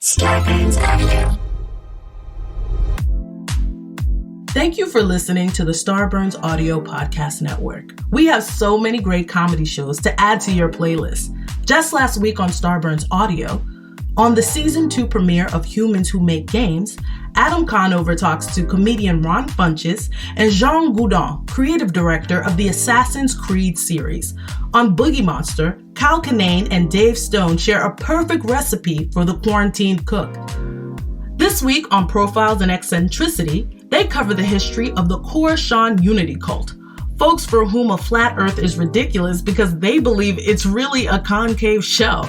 Starburns Audio. Thank you for listening to the Starburns Audio Podcast Network. We have so many great comedy shows to add to your playlist. Just last week on Starburns Audio, on the Season 2 premiere of Humans Who Make Games, Adam Conover talks to comedian Ron Funches and Jean Goudon, creative director of the Assassin's Creed series. On Boogie Monster, Kyle Kinane and Dave Stone share a perfect recipe for the quarantined cook. This week on Profiles and Eccentricity, they cover the history of the Coruscant Unity cult, folks for whom a flat earth is ridiculous because they believe it's really a concave shell.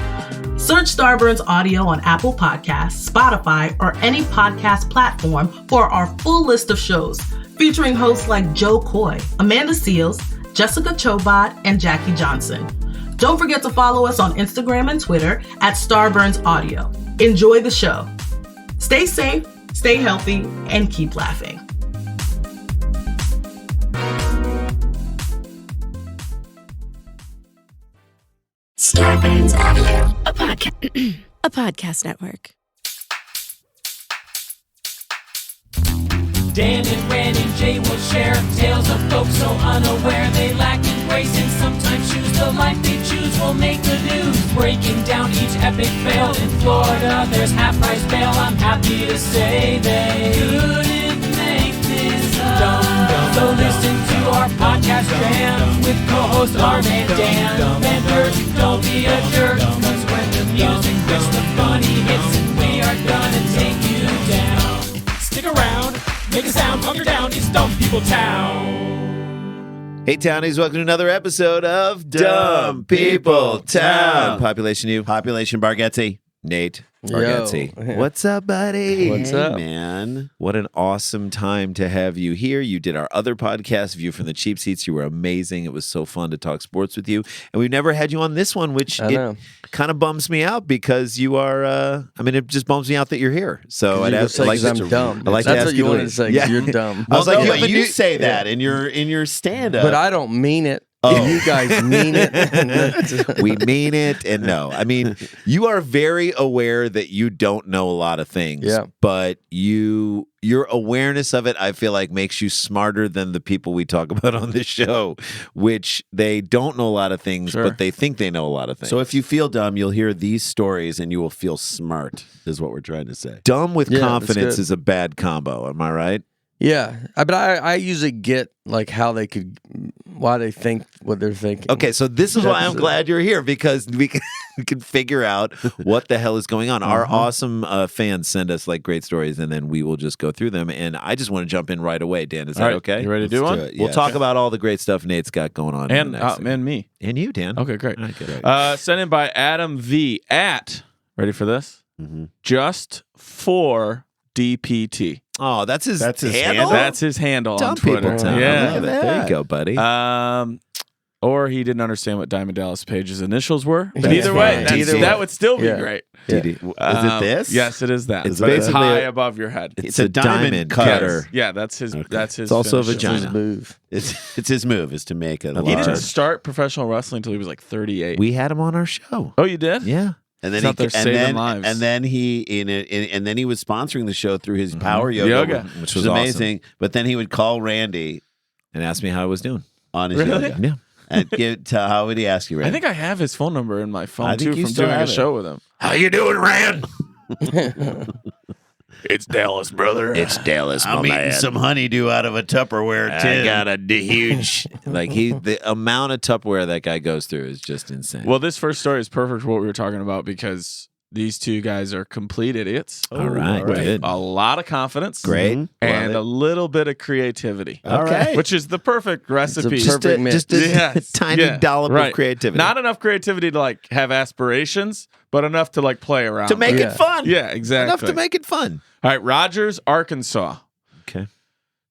Search Starburns Audio on Apple Podcasts, Spotify, or any podcast platform for our full list of shows, featuring hosts like Joe Coy, Amanda Seals, Jessica Chobot, and Jackie Johnson. Don't forget to follow us on Instagram and Twitter at Starburns Audio. Enjoy the show. Stay safe, stay healthy, and keep laughing. Starburns Audio. A podcast network. Dan and Ren and Jay will share tales of folks so unaware they lack in grace and sometimes choose the life they choose will make the news. Breaking down each epic fail in Florida, there's half-price bail. I'm happy to say they couldn't make this up. So listen to our podcast jam with co-hosts Arm and Dan. Benders, don't be a jerk, cause when the music hits the funny hits and we are gonna take you down. Stick around. Make a sound, hunker down, it's Dumb People Town. Hey, Townies, welcome to another episode of Dumb People Town. Population you. Population Bargatze. Nate Bargatze. Yo. What's up, buddy? What's Hey, up? man? What an awesome time to have you here. You did our other podcast, View from the Cheap Seats. You were amazing. It was so fun to talk sports with you. And we've never had you on this one, which it kind of bums me out because you are, it just bums me out that you're here. So I'd I'm dumb. I'd like That's to ask what you wanted to say, 'cause you're dumb. I was like, but you say that in your stand-up. But I don't mean it. Oh. You guys mean it. We mean it, and no. I mean, you are very aware that you don't know a lot of things. Yeah. But your awareness of it, I feel like, makes you smarter than the people we talk about on this show, which they don't know a lot of things, but they think they know a lot of things. So if you feel dumb, you'll hear these stories and you will feel smart, is what we're trying to say. Dumb with confidence good. is a bad combo. Am I right? Yeah. But I usually get like why they think what they're thinking. Okay, so this is why I'm glad you're here, because we can figure out what the hell is going on. Our awesome fans send us like great stories, and then we will just go through them. And I just want to jump in right away. Dan, is that okay? You ready to do one? We'll talk about all the great stuff Nate's got going on. And me. And you, Dan. Okay, great. Okay. Sent in by Adam V at, ready for this? Just for DPT. Oh, that's his handle? That's his handle on Twitter. People Town. Yeah. I love it. There you go, buddy. Or he didn't understand what Diamond Dallas Page's initials were. But either way, that would still be great. Yeah. Is it this? Yes, it is that. It's but it's basically high above your head. It's a diamond cutter. Yeah, that's his. Okay. That's his. It's also a finish. vagina. Move. It's his move is to make it. He didn't start professional wrestling until he was like 38. We had him on our show. Oh, you did? Yeah. And then out there saving lives. and then he was sponsoring the show through his power yoga, which was amazing. Awesome. But then he would call Randy and ask me how I was doing on his yoga. Yeah. And how would he ask you, Randy? I think I have his phone number in my phone too you from still doing a have it. show with him. How you doing, Rand? It's Dallas, brother. It's Dallas, I'm eating some honeydew out of a Tupperware tin. I got a huge the amount of Tupperware that guy goes through is just insane. Well, this first story is perfect for what we were talking about because these two guys are complete idiots. All right. With Good. a lot of confidence. Great. And a little bit of creativity. Okay. Which is the perfect recipe. Just a tiny dollop of creativity. Not enough creativity to like have aspirations, but enough to like play around. To make it fun. Yeah, exactly. Enough to make it fun. All right, Rogers, Arkansas. Okay.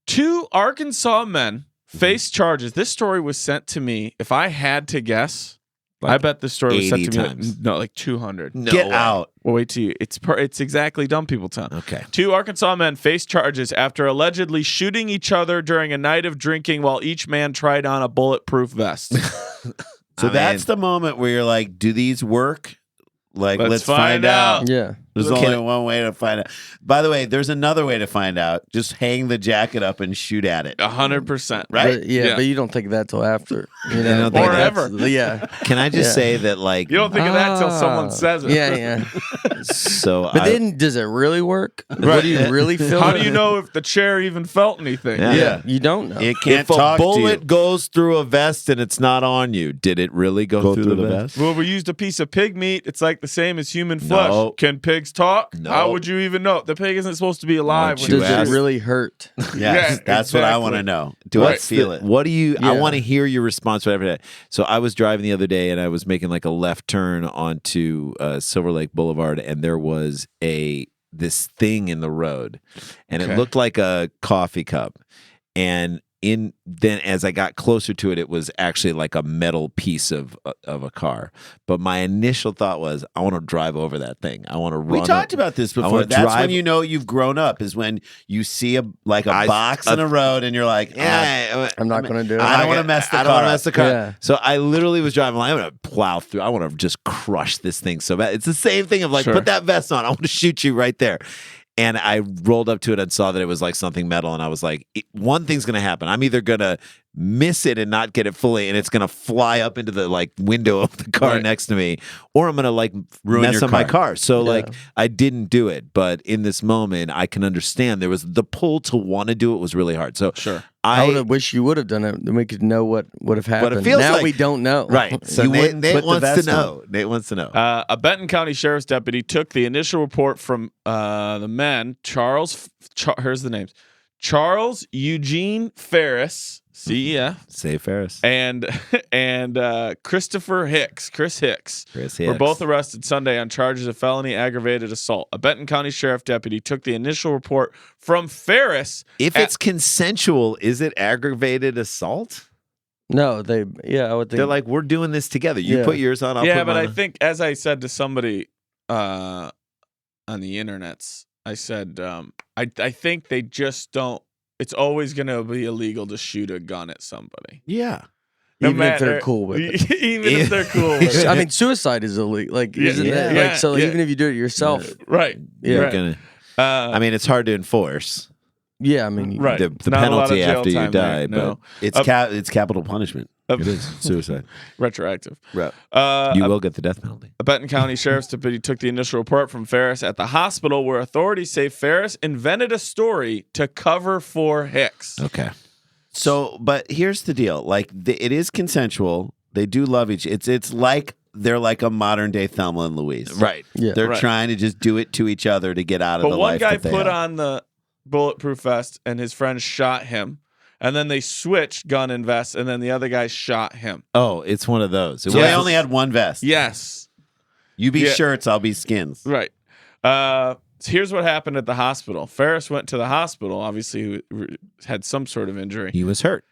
2 Arkansas men face charges. This story was sent to me. If I had to guess, I bet this story was sent to times. me like 200. No Get way. out. Well, wait till you. It's exactly Dumb People Town. Okay. 2 Arkansas men face charges after allegedly shooting each other during a night of drinking while each man tried on a bulletproof vest. So that's the moment where you're like, do these work? Like, let's find out. Yeah. There's only one way to find out. By the way, there's another way to find out. Just hang the jacket up and shoot at it. 100%. Right? But, yeah, but you don't think of that till after. You know? don't think Or ever. Yeah. Can I just say that, like, You don't think of that till someone says it. Yeah. so But then, does it really work? What do you really feel? How do you know if the chair even felt anything? Yeah. You don't know. It can't if a talk to bullet you. goes through a vest and it's not on you, did it really go through the vest? Well, we used a piece of pig meat. It's like the same as human flesh. No. Can pigs talk? No. How would you even know? The pig isn't supposed to be alive. Why When don't Does you it ask? really hurt? Yes, Yeah, that's what I want to exactly. know. Do I feel it? What do you? I Yeah. want to hear your response. Whatever that. So I was driving the other day and I was making like a left turn onto Silver Lake Boulevard, and there was this thing in the road, and it looked like a coffee cup, and then as I got closer to it, it was actually like a metal piece of a car. But my initial thought was, I want to drive over that thing. I want to run. We talked about this before. wanna That's drive- when you know you've grown up, is when you see a box in a road and you're like, I'm not going to do it. I don't want to mess the I car don't want to up. mess the car. Yeah. So I literally was driving. I'm going to plow through. I want to just crush this thing so bad. It's the same thing of like, Sure. put that vest on. I want to shoot you right there. And I rolled up to it and saw that it was like something metal. And I was like, one thing's going to happen. I'm either going to miss it and not get it fully, and it's going to fly up into the like window of the car next to me, or I'm going to like Ruin mess your up my car. car. So like I didn't do it. But in this moment, I can understand there was the pull to want to do it was really hard. So Sure. I would have wished you would have done it. Then we could know what would have happened. feels now like- we don't know. right. So You Nate wouldn't put the wants to vest on. know. Nate wants to know. A Benton County Sheriff's deputy took the initial report from the men, here's the names: Charles Eugene Ferris, CEF, Say Ferris. and Christopher Hicks, Chris Hicks, were Hicks. both arrested Sunday on charges of felony aggravated assault. A Benton County Sheriff deputy took the initial report from Ferris. If it's consensual, is it aggravated assault? No, I would think. They're like, we're doing this together. You Yeah. put yours on, I'll yeah, put but mine I think, as I said to somebody on the internets, I said, I think they just don't. It's always going to be illegal to shoot a gun at somebody. Yeah. even if they're cool with it. Even if they're cool with it. I mean, suicide is illegal. Like, isn't that like so? Even if you do it yourself, Right. You're Right. gonna. I mean, it's hard to enforce. yeah. I mean, Right. The Not a lot of penalty jail after you time die, there, no. It's it's capital punishment. It is suicide. Retroactive. Right. you will get the death penalty. A Benton County Sheriff's deputy took the initial report from Ferris at the hospital, where authorities say Ferris invented a story to cover for Hicks. Okay. So, but here's the deal: like, it is consensual. They do love each. It's like they're like a modern day Thelma and Louise. Right. yeah. They're Right. trying to just do it to each other to get out of But the one life guy that they put have. on the bulletproof vest, and his friend shot him. And then they switched gun and vest, and then the other guy shot him. Oh, it's one of those. So they only had one vest. Yes. You be Yeah. shirts, I'll be skins. Right. Here's what happened at the hospital. Ferris went to the hospital, obviously, who had some sort of injury. He was hurt.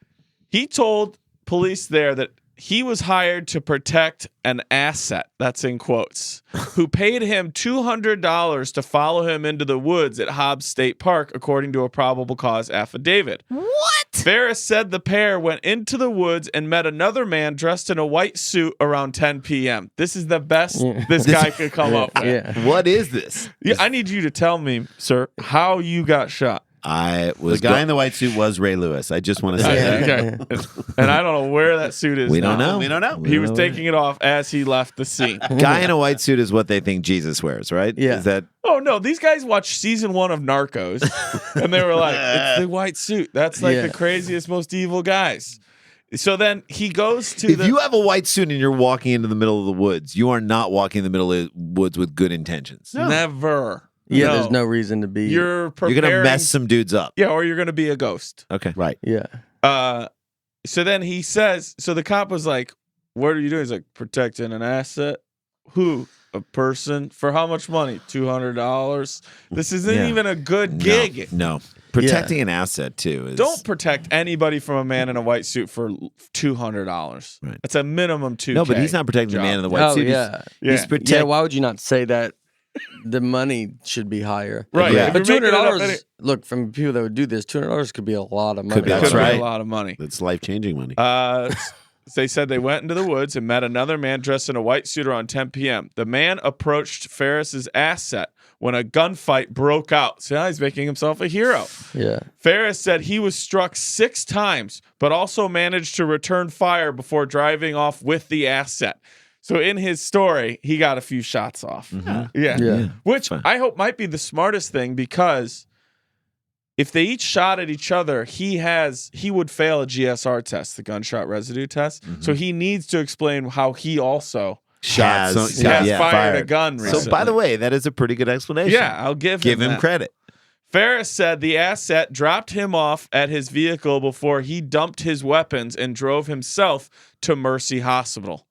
He told police there that he was hired to protect an asset, that's in quotes, who paid him $200 to follow him into the woods at Hobbs State Park, according to a probable cause affidavit. What? Ferris said the pair went into the woods and met another man dressed in a white suit around 10 p.m. This is the best this guy could come up with. Yeah. What is this? Yeah, I need you to tell me, sir, how you got shot. I The was guy in the white suit was Ray Lewis. I just want to say that. Okay. And I don't know where that suit is. We don't now. know. We don't know. He was taking it off as he left the scene. Guy in a white suit is what they think Jesus wears, right? Yeah. Is that Oh no, these guys watched season 1 of Narcos, and they were like, "It's the white suit. That's like Yeah. the craziest, most evil guys." So then he goes to if the. you have a white suit and you're walking into the middle of the woods, you are not walking in the middle of the woods with good intentions. Never. Yeah, No. there's no reason to be. You're preparing. You're gonna mess some dudes up. Yeah, or you're gonna be a ghost. Okay. Right. Yeah. So then he says. So the cop was like, "What are you doing?" He's like, "Protecting an asset." Who? A person. For how much money? $200. This isn't Yeah. even a good gig. No. Protecting an asset too is Don't protect anybody from a man in a white suit for $200. Right. That's a minimum $200. No, but he's not protecting the man in the white Oh suit. yeah. He's Yeah. protect- Yeah. Why would you not say that? The money should be higher. Right. Yeah. If But you're making it up $200. Look, from people that would do this, $200 could be a lot of money. Could be. Could That's be right. a lot of money. That's life changing money. They said they went into the woods and met another man dressed in a white suit around 10 p.m. The man approached Ferris's asset, when a gunfight broke out. So now he's making himself a hero. Yeah. Ferris said he was struck 6 times, but also managed to return fire before driving off with the asset. So in his story, he got a few shots off. Yeah. Which I hope might be the smartest thing, because if they each shot at each other, he would fail a GSR test, the gunshot residue test. So he needs to explain how he also Shots. has fired a gun recently. So, by the way, that is a pretty good explanation. Yeah, I'll give him that. credit. Ferris said the asset dropped him off at his vehicle before he dumped his weapons and drove himself to Mercy Hospital.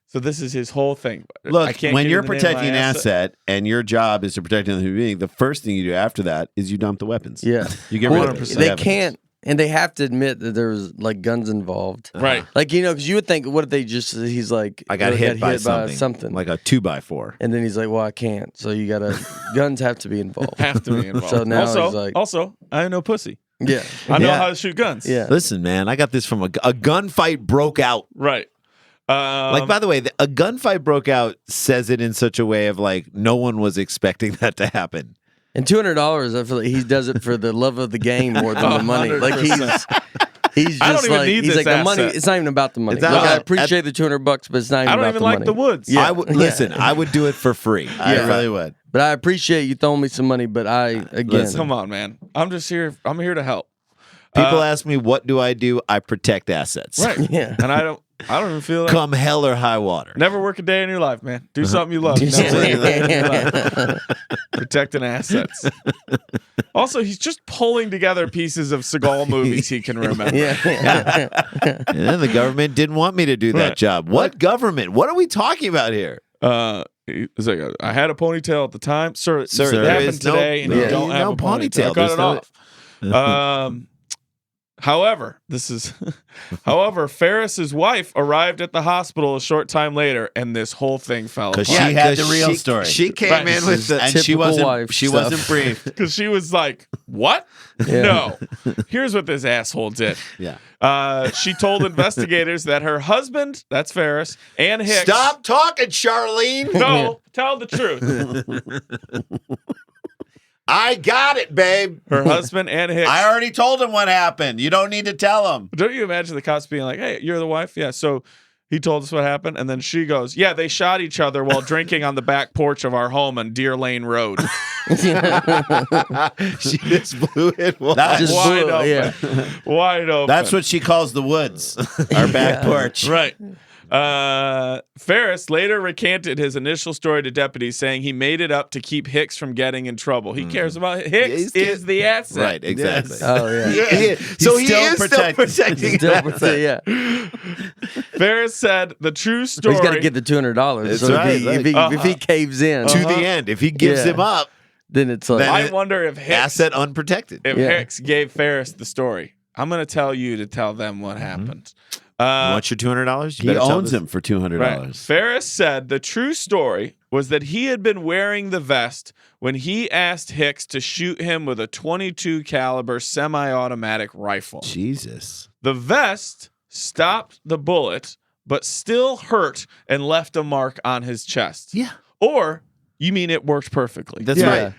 So this is his whole thing. Look, when you're protecting an asset and your job is to protect another human being, the first thing you do after that is you dump the weapons. Yeah. You get rid of it. They can't, and they have to admit that there's like guns involved. Right. Like, because you would think, what if they just, he's like, I got hit by something. Like a 2x4. And then he's like, well, I can't. So you got to, guns have to be involved. Have to be involved. So now he's like, also, I know pussy. Yeah. I know how to shoot guns. Yeah. Listen, man, I got this from a gunfight broke out. Right. Like, by the way, a gunfight broke out says it in such a way of like no one was expecting that to happen. And $200, I feel like he does it for the love of the game more than the money. Like he's just I don't even like need he's this like the money. asset. It's not even about the money. It's Like, not- I appreciate the $200, but it's not even I don't about even the like money. the woods. Yeah. I would listen. I would do it for free. I really would. But I appreciate you throwing me some money. But I again, Come on, man. I'm just here. I'm here to help. People ask me, what do? I protect assets. Right. Yeah. And I don't even feel like Come hell or high water. never work a day in your life, man. Do something you love. Never work a day in your life. Protecting assets. Also, he's just pulling together pieces of Seagal movies he can remember. yeah. Yeah, the government didn't want me to do that job. What government? What are we talking about here? It's like, I had a ponytail at the time. Sir, it there happened is no- today, and you don't have no a ponytail. I cut There's it no- off. However, Ferris's wife arrived at the hospital a short time later, and this whole thing fell apart. Because she had the real story. She came Right. in with the and she typical wife wasn't stuff. briefed. Because she was like, "What? Yeah. No. Here's what this asshole did." Yeah. She told investigators that her husband, that's Ferris, and Hicks. Stop talking, Charlene. No, tell the truth. I got it, babe. Her husband and Hicks. I already told him what happened. You don't need to tell him. Don't you imagine the cops being like, "Hey, you're the wife?" Yeah. So he told us what happened, and then she goes, "Yeah, they shot each other while drinking on the back porch of our home on Deer Lane Road." She just blew it wide. Just Wide blew- open. yeah. Wide open. That's what she calls the woods. Our back porch. Right. Ferris later recanted his initial story to deputies, saying he made it up to keep Hicks from getting in trouble. He cares about Hicks is the asset. Right, exactly. Oh yeah. So he still is still protecting Still, that. yeah. Ferris said the true story. He's got to get the $200. That's So right, if he caves in, To the end. If he gives Yeah. him up, then it's like I wonder if Hicks, asset unprotected. if Yeah. Hicks gave Ferris the story. I'm going to tell you to tell them what happened. What's your $200? He owns him for $200. Right. Ferris said the true story was that he had been wearing the vest when he asked Hicks to shoot him with a .22 caliber semi-automatic rifle. Jesus. The vest stopped the bullet, but still hurt and left a mark on his chest. Yeah. Or you mean it worked perfectly? That's right.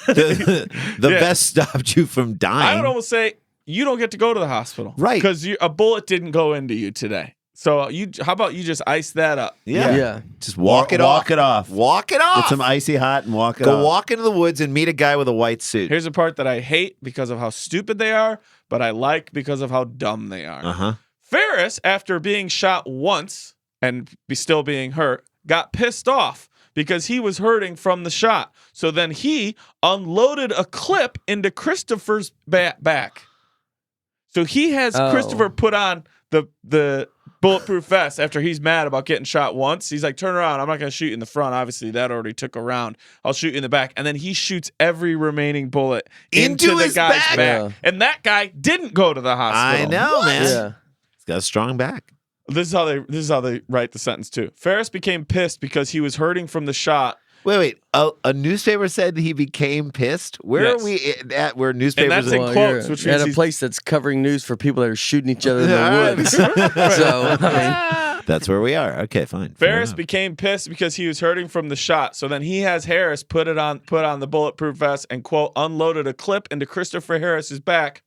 The Yeah. vest stopped you from dying. I would almost say you don't get to go to the hospital, Right. Because a bullet didn't go into you today. So how about you just ice that up? yeah. Just walk it Walk it off. Walk it off. Get some icy hot and walk it Go off. walk into the woods and meet a guy with a white suit. Here's a part that I hate because of how stupid they are, but I like because of how dumb they are. Uh-huh. Ferris, after being shot once and still being hurt, got pissed off because he was hurting from the shot. So then he unloaded a clip into Christopher's back. So he has Christopher put on the bulletproof vest after he's mad about getting shot once. He's like, turn around. I'm not going to shoot you in the front. Obviously, that already took a round. I'll shoot you in the back. And then he shoots every remaining bullet into the his guy's back. back. Yeah. And that guy didn't go to the hospital. I know, man. Yeah. He's got a strong back. This is how they write the sentence too. Ferris became pissed because he was hurting from the shot. Wait. A newspaper said he became pissed. Where Yes. are we at? Where And newspapers? that's in Well, quotes, you're which at means a he's place that's covering news for people that are shooting each other in the woods. So I That's where we are. Okay, fine. Fair Ferris enough. became pissed because he was hurting from the shot. So then he has Harris put on the bulletproof vest and, quote, unloaded a clip into Christopher Harris's back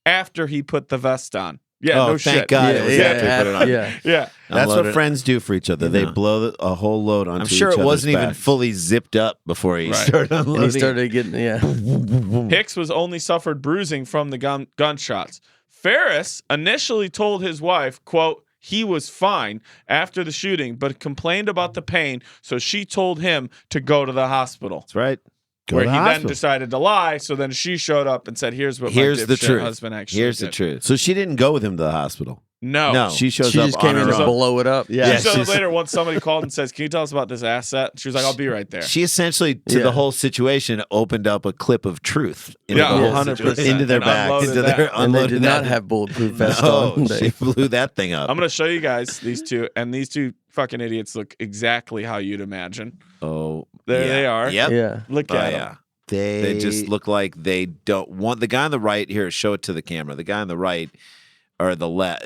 after he put the vest on. Yeah, Oh, no thank shit. God it was after he put it on. Yeah. That's Unloaded what it. friends do for each other. They blow a whole load onto I'm sure each it other's wasn't even backs. fully zipped up before he Right. started And unloading. he started getting, Hicks was only suffered bruising from the gunshots. Ferris initially told his wife, quote, he was fine after the shooting, but complained about the pain, so she told him to go to the hospital. That's right. Go Where to he the then hospital. decided to lie, so then she showed up and said, here's what Here's my the dipshit truth. husband actually Here's did. the truth. So she didn't go with him to the hospital. No. She shows she up just on came her in to own. blow it up. Yeah, She showed up she's- later once somebody called and says, can you tell us about this asset? She was like, I'll be right there. She essentially, to Yeah. the whole situation, opened up a clip of truth into Yeah, the whole 100%. situation. Into their And back. unloaded Into that. their And they unloaded did not that. have bulletproof vests No, on. she blew that thing up. I'm going to show you guys these two, and these two fucking idiots look exactly how you'd imagine. Oh, There yeah. they are. Yep. Yeah. Look Oh, at yeah. them. They just look like they don't want the guy on the right. Here, show it to the camera. The guy on the right, or the left,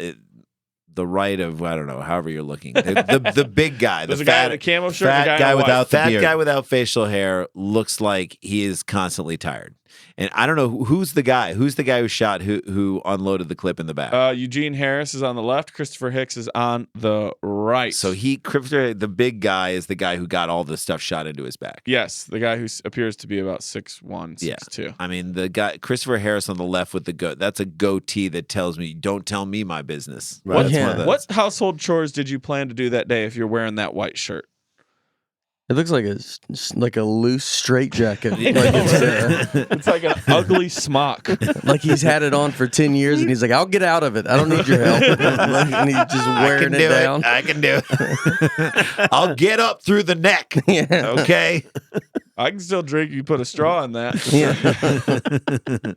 the right of I don't know. However you're looking, the big guy, There's the a guy fat in a camo shirt, fat and a guy, guy in a white. without the fat beard. guy without facial hair looks like he is constantly tired. And I don't know who's the guy. Who's the guy who shot who unloaded the clip in the back? Eugene Harris is on the left. Christopher Hicks is on the right. So the big guy is the guy who got all the stuff shot into his back. Yes, the guy who appears to be about 6'1", 6'2". I mean, the guy Christopher Harris on the left with that's a goatee that tells me, "Don't tell me my business." Right. That's Yeah. one of the- What household chores did you plan to do that day if you're wearing that white shirt? It looks like a loose straight jacket. It's like an ugly smock. Like he's had it on for 10 years and he's like, I'll get out of it. I don't need your help. And he's just wearing it down. I can do it. I'll get up through the neck. Yeah. Okay. I can still drink. You put a straw in that.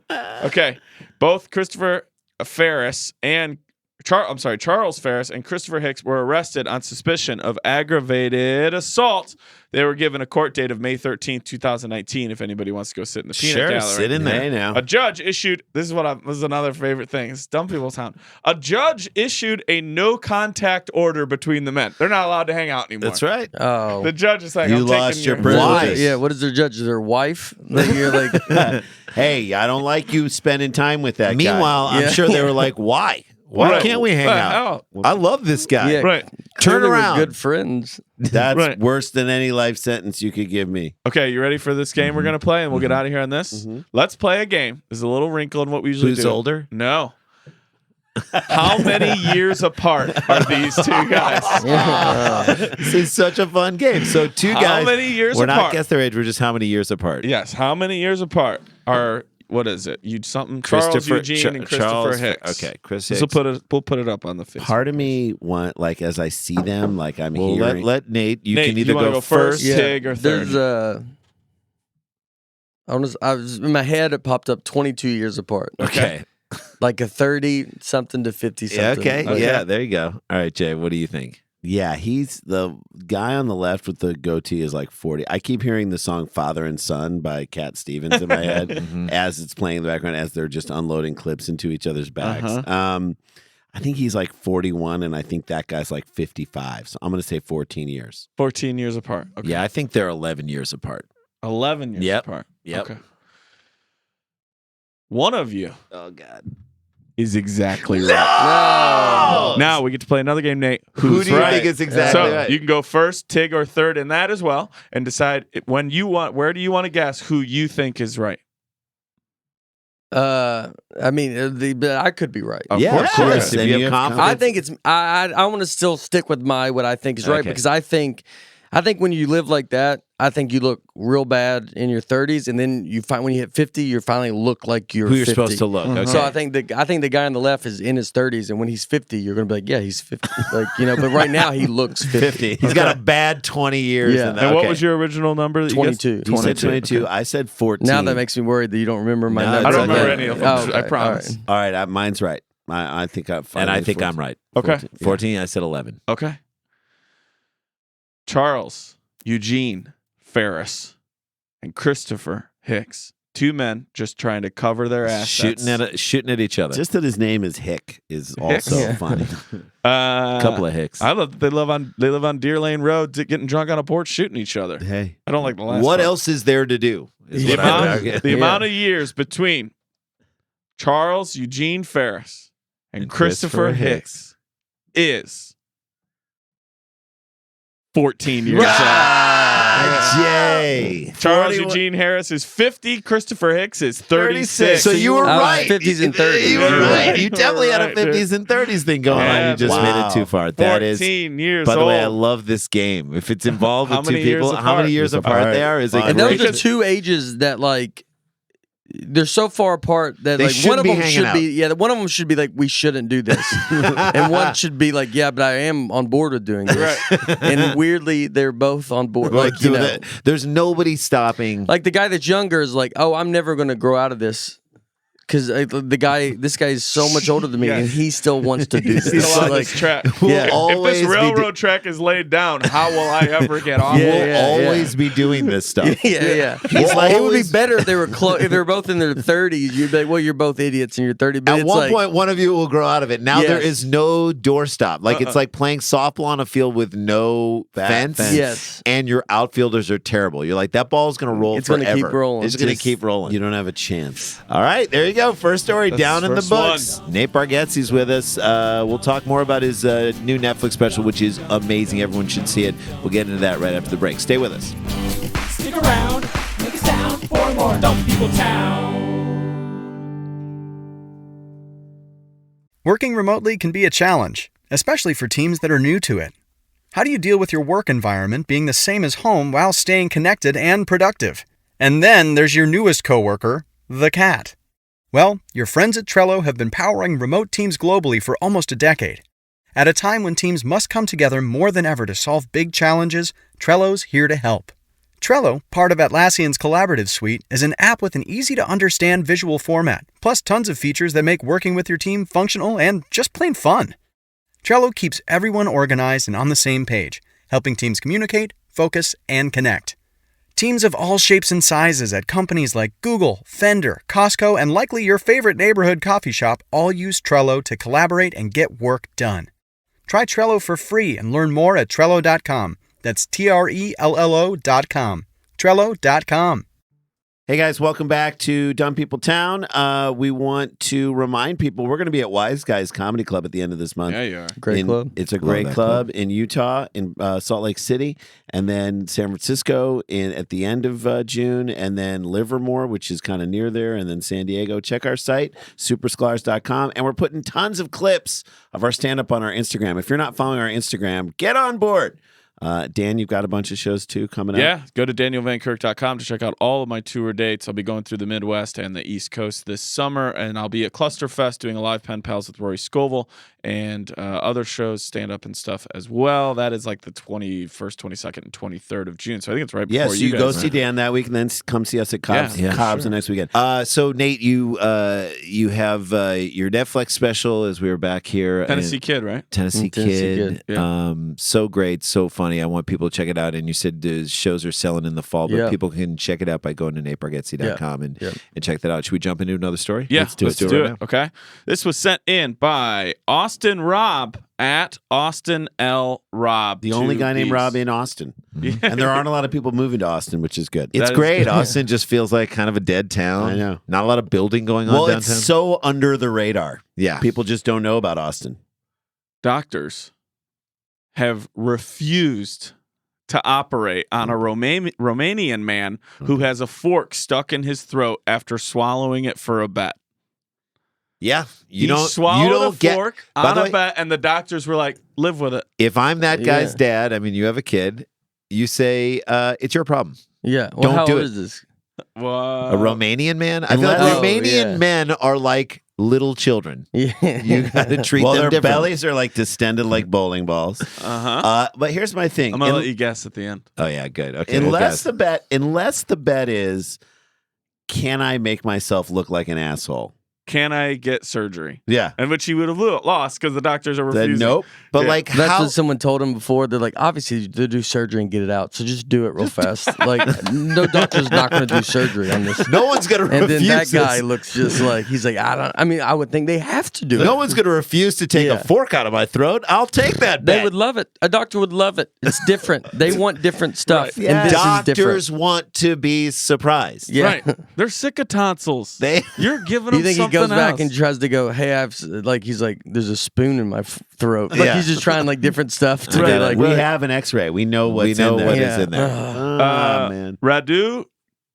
Yeah. Okay. Both Christopher Ferris and Charles Ferris and Christopher Hicks were arrested on suspicion of aggravated assault. They were given a court date of May 13th, 2019, if anybody wants to go sit in the peanut Sure, gallery. sit in there. Hey, now. A judge issued, this is another favorite thing. It's dumb people town. A judge issued a no contact order between the men. They're not allowed to hang out anymore. That's right. Oh. The judge is like, You I'm lost taking your your privilege. Yeah, what is their judge? Their wife? Like, you're like, Hey, I don't like you spending time with that guy. Meanwhile, I'm Yeah. sure they were like, "Why? Why Right. can't we hang What the out? hell? I love this guy." yeah, Right. Turn clearly we're around. good friends. That's Right. worse than any life sentence you could give me. Okay, you ready for this game we're going to play? And we'll get out of here on this. Let's play a game. There's a little wrinkle in what we usually Who's do. older? No. How many years apart are these two guys? This is such a fun game. So two How guys. many years We're not apart? guess their age. We're just how many years apart. Yes. How many years apart are, what is it? Charles Eugene and Christopher Charles- Hicks. Okay, Chris This Hicks. we'll put it up on the Facebook. Part of me want, like, as I see them, like I'm Well, hearing. let Nate. You Nate, can either you wanna go first? Yeah. Tig or third? There's I was in my head. It popped up 22 years apart. Okay. Like a 30 something to 50 Yeah, something. okay. Yeah. There you go. All right, Jay. What do you think? Yeah, he's the guy on the left with the goatee is like 40. I keep hearing the song Father and Son by Cat Stevens in my head as it's playing in the background as they're just unloading clips into each other's backs. I think he's like 41 and I think that guy's like 55. So I'm going to say 14 years. 14 years apart. Okay. Yeah, I think they're 11 years apart. 11 years Yep. apart. Yep. Okay. One of you Oh God. is exactly right. Now we get to play another game, Nate. Who Who's do you right? think is exactly So right? you can go first, Tig, or third in that as well, and decide when you want. Where do you want to guess who you think is right? I mean, but I could be right. Of Yeah, course. of course. Yes, if And you you have have confidence. I think it's I want to still stick with what I think is right Okay. because I think when you live like that, I think you look real bad in your 30s, and then you find when you hit 50, you finally look like you're Who you're 50. supposed to look. Okay. So I think the guy on the left is in his 30s, and when he's 50, you're gonna be like, yeah, he's 50, like But right now he looks 50. He's got a bad 20 years. Yeah. in that. And what Okay. was your original number? That you guessed? 22. He said 22. I said 14. Now that makes me worried that you don't remember my No, numbers. I don't It's remember okay. any of them. Oh, okay. I promise. All right. All right, mine's right. I think I'm And I think I'm right. Okay. 14. I said 11. Okay. Charles Eugene Ferris and Christopher Hicks two men just trying to cover their assets. Shooting at each other. Just that his name is Hick is also funny. A couple of Hicks. I love that they live on Deer Lane Road, getting drunk on a porch, shooting each other. Hey, I don't like the last. What part. else is there to do? The amount of years between Charles Eugene Ferris and Christopher Hicks is 14 years Jay. Charles Eugene Harris is 50. Christopher Hicks is 36. So you were right. 50s and 30s. You were right. You definitely had a 50s and 30s thing going on. You just made it too far. That is 14 years By the old. way, I love this game. If it's involved with How two many years people, how many years apart they are is a And great. those are two ages that like they're so far apart that They like shouldn't one of be them hanging should out. be one of them should be like we shouldn't do this, and one should be like but I am on board with doing this. Right. And weirdly they're both on board. Like, there's nobody stopping. Like the guy that's younger is like, oh, I'm never going to grow out of this. Because this guy is so much older than me, and he still wants to do this. He's still on Like, this track. We'll If always this be railroad track is laid down, how will I ever get off? We'll always be doing this stuff. yeah. He's Well, like it would be always- better if they were if they were both in their 30s. You'd be like, well, you're both idiots in your 30s. But At it's one like, point, one of you will grow out of it. Now there Yes. is no doorstop. Like it's like playing softball on a field with no fence. Yes. And your outfielders are terrible. You're like, that ball's going to roll It's gonna forever. keep rolling. It's going to Just- keep rolling. you don't have a chance. All right, there you go. First story down in the first books. Nate Bargatze's with us. We'll talk more about his new Netflix special, which is amazing. Everyone should see it. We'll get into that right after the break. Stay with us. Stick around, make a sound for more Dumb People Town. Working remotely can be a challenge, especially for teams that are new to it. How do you deal with your work environment being the same as home while staying connected and productive? And then there's your newest coworker, the cat. Well, your friends at Trello have been powering remote teams globally for almost a decade. At a time when teams must come together more than ever to solve big challenges, Trello's here to help. Trello, part of Atlassian's Collaborative Suite, is an app with an easy-to-understand visual format, plus tons of features that make working with your team functional and just plain fun. Trello keeps everyone organized and on the same page, helping teams communicate, focus, and connect. Teams of all shapes and sizes at companies like Google, Fender, Costco, and likely your favorite neighborhood coffee shop all use Trello to collaborate and get work done. Try Trello for free and learn more at Trello.com. That's Trello.com. Trello.com. Hey guys, welcome back to Dumb People Town. We want to remind people we're going to be at Wise Guys Comedy Club at the end of this month. Yeah, you are. Great club. It's a great club in Utah, in Salt Lake City, and then San Francisco at the end of June, and then Livermore, which is kind of near there, and then San Diego. Check our site, superscholars.com, and we're putting tons of clips of our stand-up on our Instagram. If you're not following our Instagram, get on board. Dan, you've got a bunch of shows too coming up. Yeah, go to danielvankirk.com to check out all of my tour dates. I'll be going through the Midwest and the East Coast this summer, and I'll be at Clusterfest doing a live Pen Pals with Rory Scovel and other shows, stand-up and stuff as well. That is like the 21st, 22nd, and 23rd of June, so I think it's right before so you guys. go see Dan that week, and then come see us at Cobb's, the next weekend. So Nate, you have your Netflix special as we were back here. Tennessee Kid, right? Tennessee Kid. Yeah. So great, so funny. I want people to check it out. And you said the shows are selling in the fall, but people can check it out by going to natebargatze.com and check that out. Should we jump into another story? Yeah, let's do it right now. Okay. This was sent in by Austin Robb at Austin L. Robb. The only guy named Rob in Austin. And there aren't a lot of people moving to Austin, which is good. It's great. Austin just feels like kind of a dead town. I know. Not a lot of building going on Well, downtown. it's so under the radar. Yeah. People just don't know about Austin. Doctors have refused to operate on a Romanian man who has a fork stuck in his throat after swallowing it for a bet. Yeah. He swallowed a fork on a bet, and the doctors were like, live with it. If I'm that guy's dad, I mean, you have a kid, you say, it's your problem. Yeah. Well, Don't how do old it. is this? A Romanian man? I feel like Unless- Romanian men are like little children. Yeah. You got to treat Well, them their differently. bellies are like distended like bowling balls. Uh-huh. But here's my thing. I'm going to let you guess at the end. Oh, yeah, good. Okay. Unless the bet is, can I make myself look like an asshole? can I get surgery? Yeah. And which he would have lost because the doctors are Then refusing. nope. But Yeah. like, That's how? what someone told him before. They're like, obviously, they do surgery and get it out. So just do it real fast. Like, no doctor's not going to do surgery on this. No one's gonna And refuse then that guy this. looks just like, he's like, I would think they have to do it. No one's gonna refuse to take Yeah. a fork out of my throat. I'll take that. They bet. would love it. A doctor would love it. It's different. They want different stuff. Right. And this is Doctors different. want to be surprised. Yeah. Right. They're sick of tonsils. You're giving them You think he something goes back else. and tries to go, hey, he's like, there's a spoon in my throat. Like, Yeah. he's just trying like different stuff to Right. be like, we have an X-ray. We know what's in there. what is Yeah. in there. Oh, man. Radu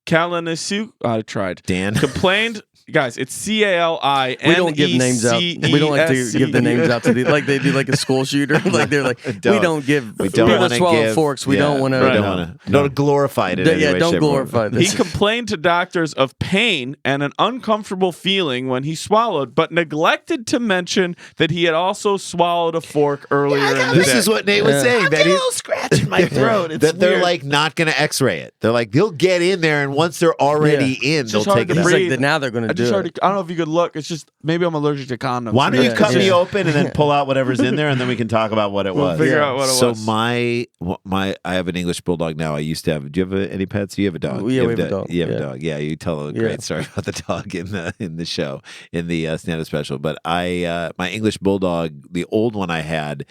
Kalanisu, I tried. Dan. Complained, guys, it's CALI. we don't give names out. We don't like to give the names out to the, like they do like a school shooter. Like they're like, we don't give. We don't people want to swallow give forks. We don't want to. We don't want to. Don't glorify it. In any way, don't shape, or form. glorify He this. complained to doctors of pain and an uncomfortable feeling when he swallowed, but neglected to mention that he had also swallowed a fork earlier in the This day. is what Nate was saying. That a little scratch in my throat. It's that they're weird. like not going to X-ray it. They're like they'll get in there, and once they're already in, It's they'll just hard take to it out. He's breathe. like, now they're going I to do just it. already, I don't know if you could look. It's just maybe I'm allergic to condoms. Why don't you Yeah. cut me Yeah. open and then pull out whatever's in there, and then we can talk about what it We'll was. figure out what it So was. my I have an English bulldog now. I used to have. Do you have any pets? You have a dog. Yeah, You we have a dog. You have Yeah. a dog. Yeah, you tell a Yeah. great story about the dog in the show in the stand-up special. But my English bulldog, the old one I had,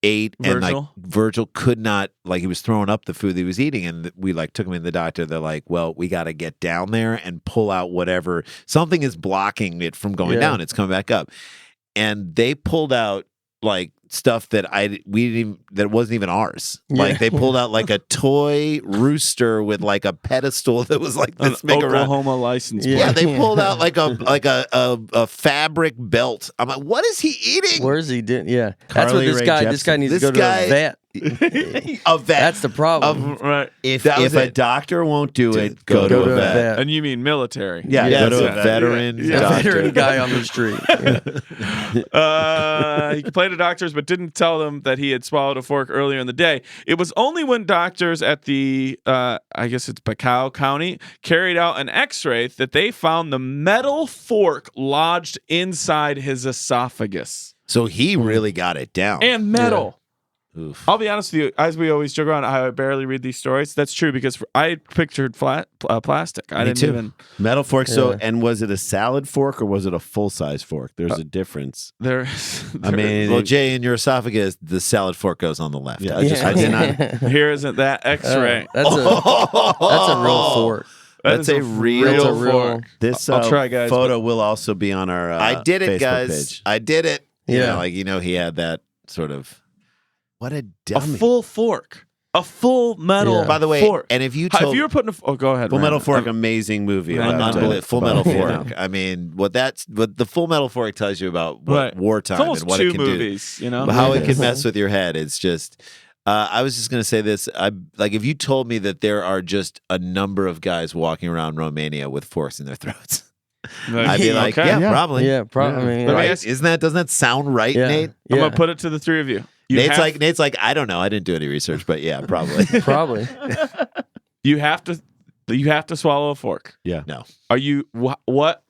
ate and like Virgil? Virgil could not, like, he was throwing up the food that he was eating, and we like took him in the doctor. They're like, well, we got to get down there and pull out whatever, something is blocking it from going Yeah. down. It's coming back up, and they pulled out like stuff that that wasn't even ours. Like Yeah. they pulled out like a toy rooster with like a pedestal that was like An this big around. Oklahoma license Yeah. Yeah, plate. they pulled out like a fabric belt. I'm like, what is he eating? Where's he doing? Yeah, that's Carly what this Rae guy. Jepsen. This guy needs This to go guy- to a vet. A vet. That's the problem. Right. If That was a it. doctor won't do it, go go to to a a vet. vet. And you mean military. Yeah, go go to to a a vet. veteran Yeah. A doctor. veteran guy on the street. Yeah. He complained to doctors, but didn't tell them that he had swallowed a fork earlier in the day. It was only when doctors at the, I guess it's Bacau County, carried out an X-ray that they found the metal fork lodged inside his esophagus. So he really got it down. And metal. Oof. I'll be honest with you, as we always joke around, I barely read these stories. That's true because I pictured flat plastic. I Me didn't too. even. Metal fork. So, Yeah. and was it a salad fork or was it a full size fork? There's a difference. I I mean, Well, Jay, in your esophagus, the salad fork goes on the left. Yeah. I did not. here isn't that X-ray. That's a real fork. That That's is a real That's a real- fork. This I'll try, guys, photo will also be on our I did it, Facebook guys. page. I did it. Yeah. He had that sort of. What a A dummy. full fork. A full metal Yeah. By the way, fork. and if you If told you were putting go ahead. Full Metal Ryan. Fork, amazing movie. I know. about, Full Metal about Fork. Vietnam. I mean, what the Full Metal Fork tells you about Right. wartime It's almost and what two it can movies, you know? do, how it Yes. can mess with your head. It's just. I was just gonna say this. If you told me that there are just a number of guys walking around Romania with forks in their throats, I'd be like, Okay. yeah, probably. Yeah, probably. I mean, Let me Right? ask- Doesn't that sound right, yeah, Nate? I'm yeah, gonna put it to the three of you. You Nate's have, like, I don't know. I didn't do any research, but yeah, probably. probably. you have to swallow a fork. Yeah. No. Are you what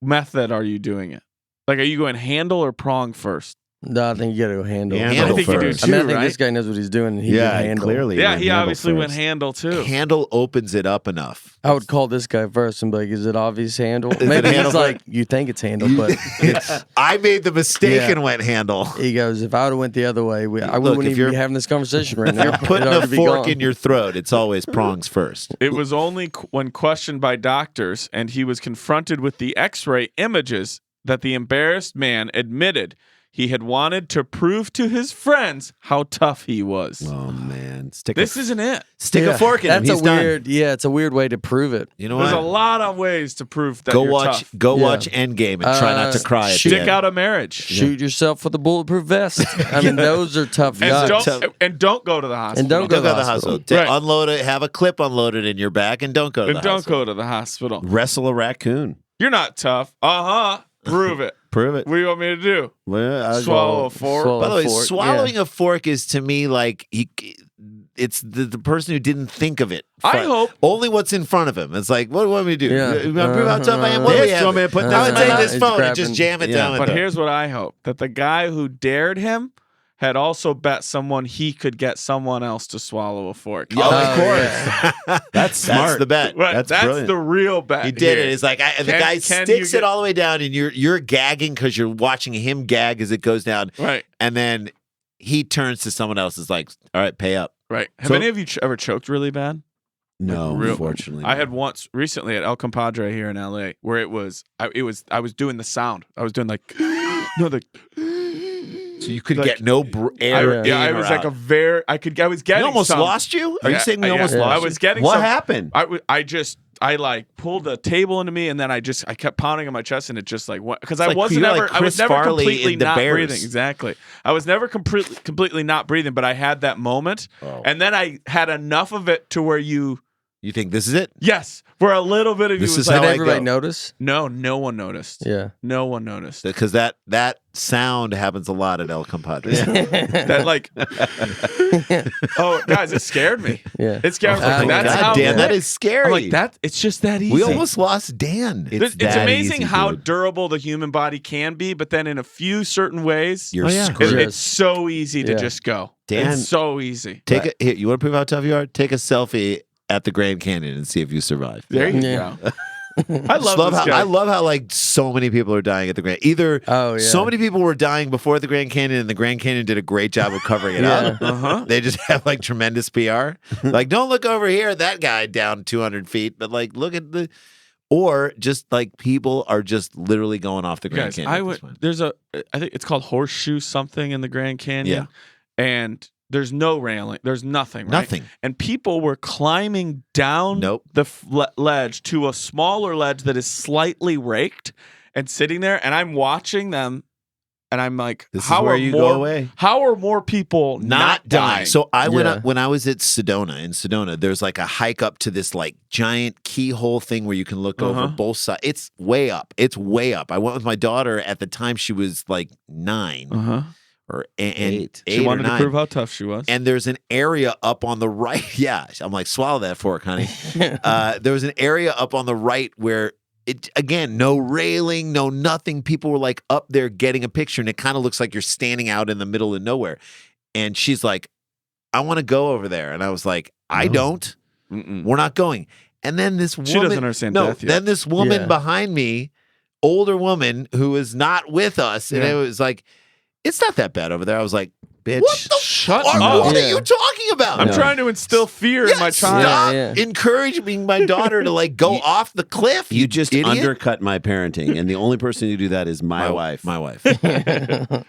method are you doing it? Like, are you going handle or prong first? No, I think you got to go handle. Handle I think you do first. I mean, I too, think right? this guy knows what he's doing. And he Yeah, did handle. clearly. Yeah, went he handle obviously went first. handle too. Handle opens it up enough. I would call this guy first and be like, "Is it obvious handle?" Maybe it he's handle like, "You think it's handle, but it's." I made the mistake Yeah. and went handle. He goes, "If I would have went the other way, I Look, wouldn't if even you're- be having this conversation right now." You're putting It'd a already be fork gone. in your throat. It's always prongs first. It was only when questioned by doctors and he was confronted with the X-ray images that the embarrassed man admitted he had wanted to prove to his friends how tough he was. Oh man, This isn't it. Stick Yeah, a fork in him. That's He's a done. weird. Yeah, it's a weird way to prove it. You know There's a what? lot of ways to prove that Go you're watch. tough. Go Yeah. watch Endgame and try not to cry. At the Stick end. out a marriage. Shoot yourself with a bulletproof vest. I mean, those are tough And guys. don't go to the hospital. And don't go Don't go to the hospital. Right. Unload it. Have a clip unloaded in your back, and don't go to And the don't hospital. go to the hospital. Wrestle a raccoon. You're not tough. Prove it. Prove it. What do you want me to do? Well, Swallow a fork. Swallow By the way, fork, swallowing a fork is to me like it's the person who didn't think of it. I hope only what's in front of him. It's like, what do you want me to do? Yeah. You want to prove how tough I am? What do we This, have? you want me to put this I in would my take mouth? this He's phone and grabbing- just jam it Yeah. down. But here's what I hope: that the guy who dared him had also bet someone he could get someone else to swallow a fork. Oh, of course. That's That's smart. the bet. Right, That's that's brilliant. the real bet. He did here. it. It's like the Can- guy can sticks you it get- all the way down, and you're gagging because you're watching him gag as it goes down, Right, and then he turns to someone else. Is like, all right, pay up. right. Have So- any of you ever choked really bad? No, Real- unfortunately. I had once recently at El Compadre here in LA where I was doing the sound. I was doing like So you could Like, get no air. yeah, I in or was like out. a very I was getting We almost some. lost you. Are you Yeah, saying we yeah, almost yeah. lost? I you? was getting What some, happened? I like pulled the table into me and then I kept pounding on my chest and it just like went because I like wasn't you're ever like I was Chris never Farley completely in the not Bears. breathing. Exactly. I was never completely not breathing, but I had that moment and then I had enough of it to where you think this is it? yes, for a little bit of This you was is like how Did I everybody go. notice? no one noticed. Yeah. No one noticed. Because that sound happens a lot at El Compadre. That like oh guys, it scared me. Yeah. It scared me. Oh, That's God how damn, that is scary. I'm like that. It's just that easy. We almost lost Dan. It's that amazing easy, how dude. durable the human body can be, but then in a few certain ways, You're yeah. screwed. it's so easy to Yeah. just go. Dan- It's so easy. Here, you want to prove how tough you are? Take a selfie at the Grand Canyon and see if you survive. There you Yeah. go. I love this how guy. I love how like so many people are dying at the Grand. Either Oh, yeah. so many people were dying before the Grand Canyon, and the Grand Canyon did a great job of covering it up. Uh-huh. They just have like tremendous PR. Like, don't look over here, that guy down 200 feet, but like look at the. Or just like people are just literally going off the Grand Guys, Canyon. I at this went. point. There's I think it's called Horseshoe something in the Grand Canyon. And there's no railing. There's nothing. Right? Nothing. And people were climbing down Nope. the ledge to a smaller ledge that is slightly raked and sitting there. And I'm watching them, and I'm like, This is how where are you more, go away. How are more people not dying? So I went Yeah. up when I was at Sedona. In Sedona, there's like a hike up to this like giant keyhole thing where you can look over both sides. It's way up. It's way up. I went with my daughter at the time. She was like 9 Uh-huh. or and Eight. eight She or wanted to 9. prove how tough she was. And there's an area up on the right. Yeah, I'm like, swallow that fork, honey. There was an area up on the right where it again, no railing, no nothing. People were like up there getting a picture, and it kind of looks like you're standing out in the middle of nowhere. And she's like, I want to go over there. And I was like, I don't. Mm-mm. We're not going. And then this woman, She doesn't understand no, death yet. then this woman Yeah. behind me, older woman who is not with us, and Yeah. it was like, it's not that bad over there. I was like, bitch, What the Shut what, up. what Yeah. are you talking about? I'm No. trying to instill fear in my child. Stop Yeah. encouraging my daughter to like go off the cliff. You just idiot. undercut my parenting, and the only person who do that is my wife, My wife.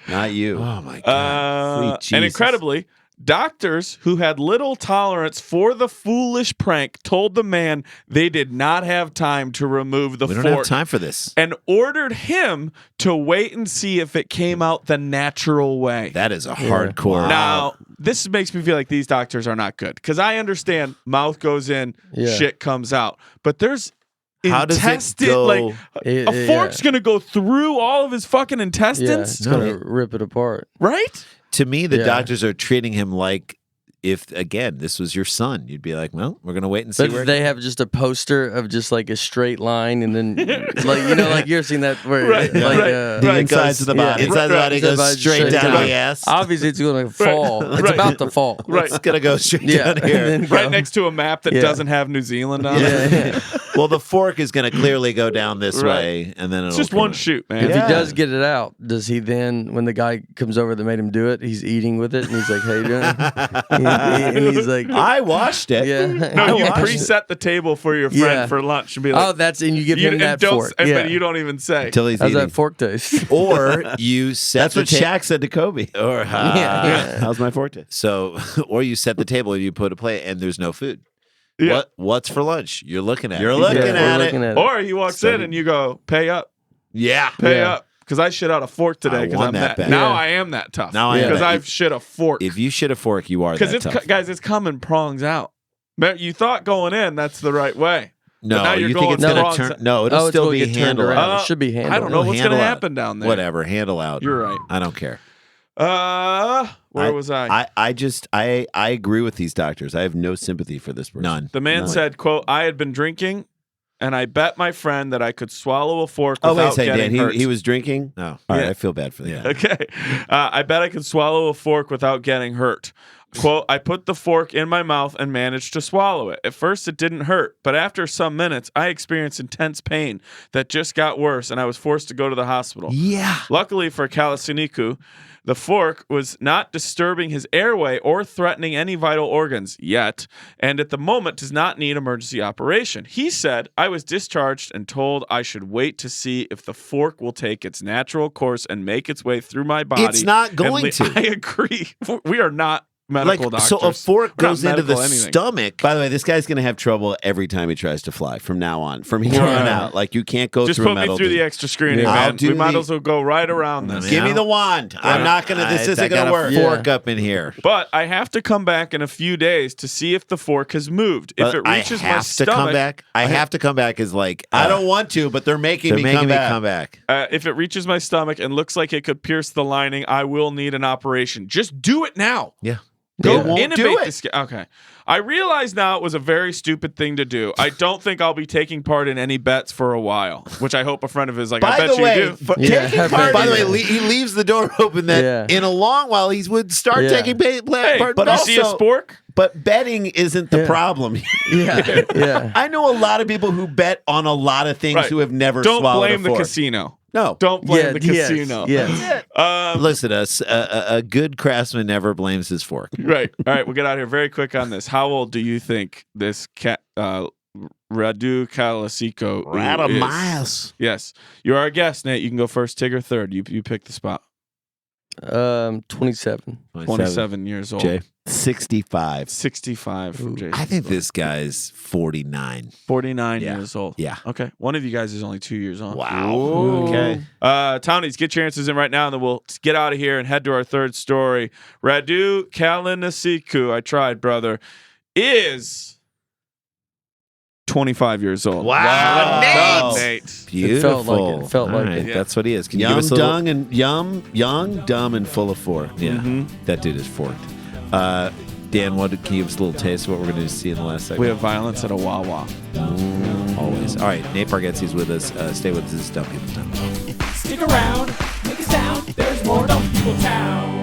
not you. Oh my god. Sweet And Jesus. incredibly, doctors who had little tolerance for the foolish prank told the man they did not have time to remove the We don't fork have time for this. and ordered him to wait and see if it came out the natural way. That is a hardcore. Now, this makes me feel like these doctors are not good because I understand mouth goes in, Yeah. shit comes out, but there's How does it intestine go? like Yeah, a fork's gonna go through all of his fucking Yeah, intestines, it's gonna rip it apart. right? To me, the Yeah. doctors are treating him like if again this was your son. You'd be like, well, we're gonna wait and see But where. they have just a poster of just like a straight line, and then like like you've seen that where Right, like right. The It insides goes- of the body. Inside the body Inside goes the body straight straight down down. the ass. obviously it's going to fall. It's right. about to fall. Right. It's gonna go straight Yeah. down here. And then Right go. next to a map that Yeah. doesn't have New Zealand on it. Yeah. Well, the fork is gonna clearly go down this Right. way, and then It's it'll just one come- shoot, man. If Yeah. he does get it out, does he then, when the guy comes over that made him do it, he's eating with it and he's like, "How you doing?" and he's like, I watched it. "Yeah." No, you watched it. preset the table for your friend Yeah. for lunch and be like, Oh, that's and you give him and that don't, fork. and Yeah. but you don't even say. Until he's How's eating. that fork taste? Or you set That's the what Shaq said to Kobe. Or Yeah. How's my forte? So, or you set the table and you put a plate and there's no food. Yeah. What's for lunch? You're looking at. You're it. looking Yeah, at we're it. looking at it. Or he walks in and you go, pay up, Yeah. pay Yeah. up. Because I shit out a fork today I because won I'm that that. bet. Now Yeah. I am that tough. Now I am Because that- I've shit a fork. If you shit a fork, you are Because that it's tough. guys, it's coming prongs out. You thought going in that's the right way. No, But now you're you think going it's gonna wrongs- turn? No, it'll Oh, it's still gonna be get turned handle around. out. It should be handled. I don't know It'll what's going to handle out. happen down there. Whatever, handle out. You're right. I don't care. Where was I? I agree with these doctors. I have no sympathy for this person. None. The man said, quote, I had been drinking and I bet my friend that I could swallow a fork Oh, without wait a second, getting Dan. hurt. He was drinking? No. All right, Yeah. I feel bad for the guy. Okay. I bet I could swallow a fork without getting hurt. Quote, I put the fork in my mouth and managed to swallow it. At first, it didn't hurt, but after some minutes, I experienced intense pain that just got worse, and I was forced to go to the hospital. Yeah. Luckily for Kalasiniku, the fork was not disturbing his airway or threatening any vital organs yet, and at the moment does not need emergency operation. He said, I was discharged and told I should wait to see if the fork will take its natural course and make its way through my body. It's not going to. I agree. We are not medical doctors. So a fork We're not goes into the medical anything. stomach. By the way, this guy's going to have trouble every time he tries to fly from now on. From here on out. Like, you can't go Just through put a metal me through the detector. extra screening, I'll man. do We might the- as well go right around this. Give me the wand. I'm not going to, this isn't going to work. I got a fork up in here. But I have to come back in a few days to see if the fork has moved. If it reaches I my have to stomach, come back. I have to come back is like, I I don't don't want to, but they're making They're me making come me back. come back. if it reaches my stomach and looks like it could pierce the lining, I will need an operation. Just do it now. Yeah. Go They won't innovate do it. this. Okay. I realize now it was a very stupid thing to do. I don't think I'll be taking part in any bets for a while, which I hope a friend of his like, I By bet the you way, do. Yeah, taking I part. bet By the you way, he leaves the door open that Yeah. in a long while he would start Yeah. taking Hey, part. but but you see a also- spork? But betting isn't the Yeah. problem. Yeah, yeah. I know a lot of people who bet on a lot of things Right. who have never Don't swallowed blame a the fork. casino. No. Don't blame Yeah, the yes, casino. yes. Listen, a good craftsman never blames his fork. Right. All right. We'll get out of here very quick on this. How old do you think this cat, Radu Kalasiko is? Miles. Yes. You're our guest, Nate. You can go first, Tig, or third. You pick the spot. 27. 27 years old. Jay. 65. 65 from Jason. I think this guy's 49. 49 Yeah. years old. Yeah. Okay. One of you guys is only 2 years on. Wow. Okay. Townies, get your answers in right now, and then we'll get out of here and head to our third story. Radu Kalinasiku, I tried, brother, is 25 years old. Wow. Well done, Nate. Beautiful. It felt like it. Felt All like right, it. Yeah. That's what he is. Can you give Young, us a little? young, dumb, and full of fork. Yeah. That dude is forked. Dan, can you give us a little taste of what we're going to see in the last segment? We have violence at a Wawa. Always. All right, Nate Bargatze is with us. Stay with us. This is Dumb People Time. Stick around, make a sound. There's more Dumb People Town.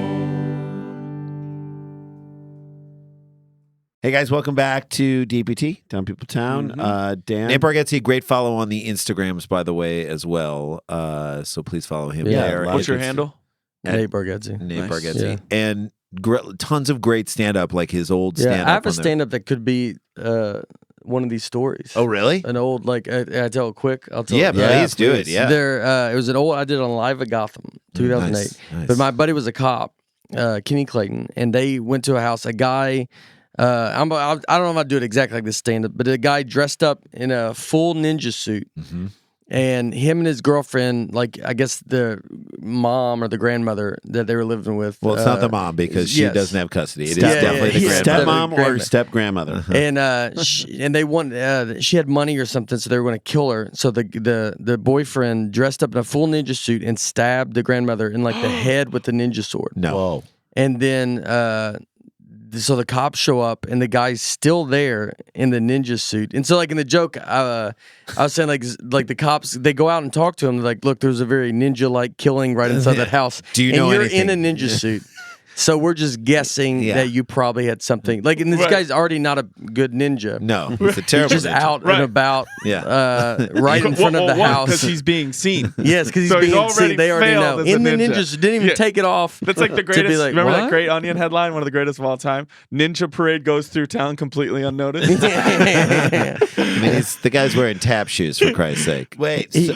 Hey guys, welcome back to DPT, Dumb People Town. Dan. Nate Bargatze, great follow on the Instagrams, by the way, as well. So please follow him Yeah, there. What's your It's handle? Nate Bargatze. Nate Nice. Bargatze. Yeah. And tons of great stand-up, like his old stand-up. Yeah, I have a on there. stand-up that could be one of these stories. Oh, really? An old, like, I tell it quick. I'll tell Yeah, it. please do it. Yeah. There, it was an old, I did on Live at Gotham, 2008. Nice. But my buddy was a cop, Kenny Clayton, and they went to a house. A guy, I don't know if I do it exactly like this stand-up, but a guy dressed up in a full ninja suit, Mm-hmm. and him and his girlfriend, like I guess the mom or the grandmother that they were living with. Well, it's not the mom because she yes. doesn't have custody. It is Yeah, definitely the yeah, grandmother. Stepmom or Grandma. step grandmother. And and they wanted she had money or something, so they were going to kill her. So the boyfriend dressed up in a full ninja suit and stabbed the grandmother in like the head with the ninja sword. No. Whoa. And then so the cops show up and the guy's still there in the ninja suit. And so like in the joke, I was saying like the cops, they go out and talk to him. They're like, look, there's a very ninja like killing right inside that house. Do you and know you're anything? in a ninja suit. So we're just guessing Yeah. that you probably had something like, and this Right. guy's already not a good ninja. No, he's a terrible He's just ninja. out Right. and about, Yeah. right in front of the house. Because he's being seen. Yes, because he's So he's being already seen. They already failed know. as a In the ninja. ninjas, didn't even Yeah. take it off. That's like the to be greatest. like, remember that what? great Onion headline? One of the greatest of all time. Ninja parade goes through town completely unnoticed. I mean, the guy's wearing tap shoes, for Christ's sake. Wait. He-